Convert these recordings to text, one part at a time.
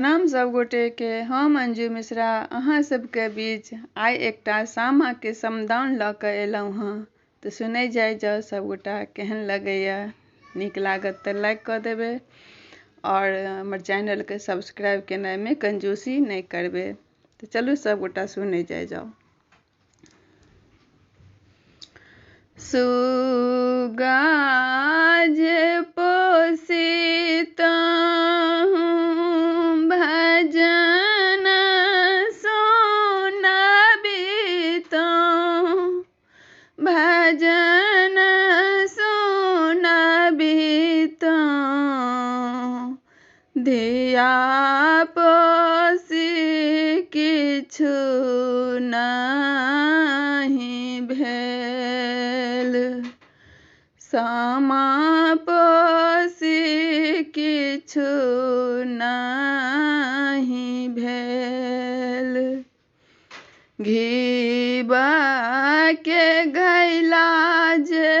प्रणाम सब गोटे के। हम अंजू मिश्रा अहाँ सबके बीच आइ एकटा सामा के समदाउन ल के एलहुँ हँ। तो सुनै जाइ जाओ सब गोटा केहन लगैया। नीक लागत तो लाइक कर देबे और हमर चैनल के सब्सक्राइब केनाइ में कंजूसी नहीं करबे। तो चलू सब गोटा सुनै जाइ जाओ। सुगा जे पोसित भजन सुनबित भजन सुनबित धिया पोसी किछु नहीं भेल सामा पोसी किछु नहीं भेल। घीबा के घैला जे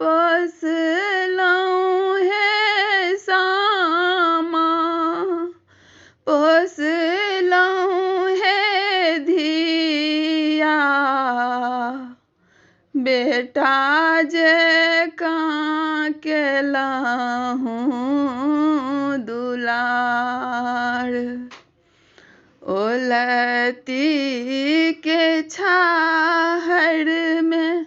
पोसलहुँ हे सामा पोसलहुँ हे धिया बेटा जे केलहुँ दुलार ओलती के छाहर में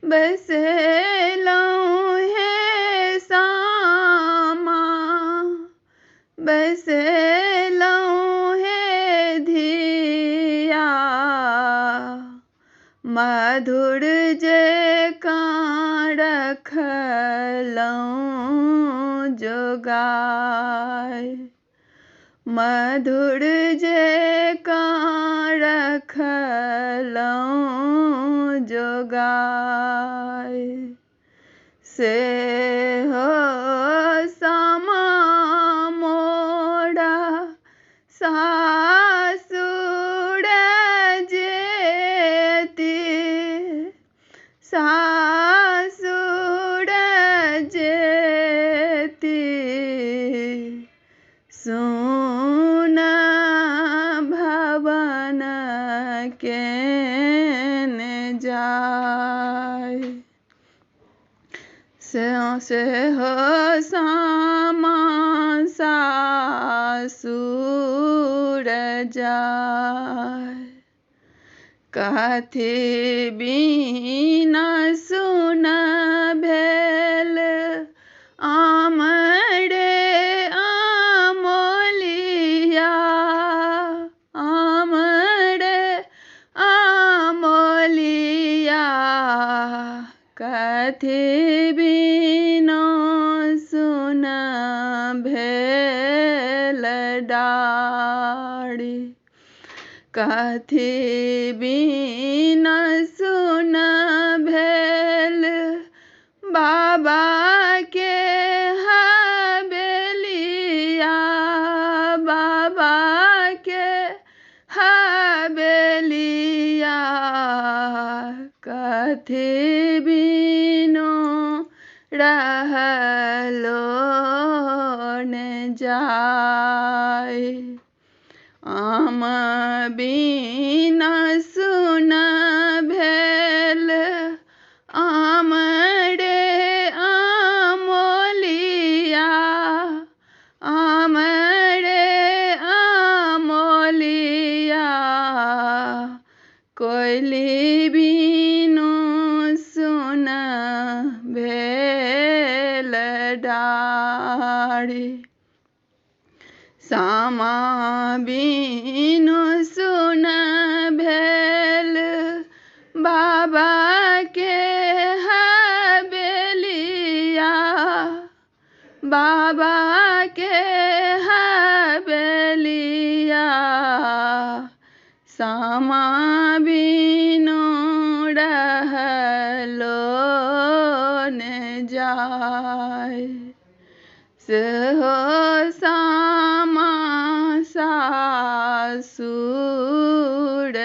बसेलहुँ हे सामा बसेलहुँ हे धिया मधुर जे रखलहुँ जोगाय मधुर जे रखलहुँ जोगाय से हो सामा मोरा सासुर जेती सासुर जेती सुन भवन केने जाय से हो सामा सासुर जाय कथी बिना सुन भेल आमरे आमोलिया आमरे आमोलिया कथी बिना सुन भेल डारी कथी बिना सुन भेल बाबा के हवेलिया बाबा के हवेलिया कथी बिनो रहलो न जाय आम बिना सुन भेल आमरे आमोलिया आमरे आमोलिया कोयली बिनु सुन भेल डारी सामा बिनु सुन भेल बाबा के हवेलिया बाबा के हवेलिया सामा बिनु रहलो न जाय से हो सामा सासुर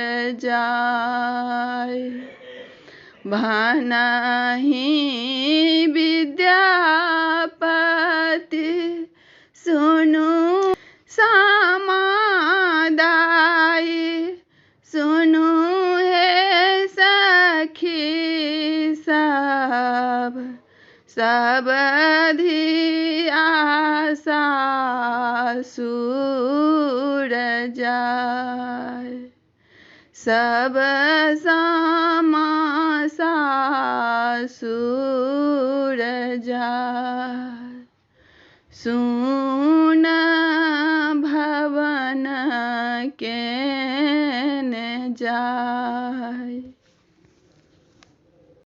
जाय भनहि विद्यापति सुनु सब सब धियासा सुर जाय सब समासा सुर जाय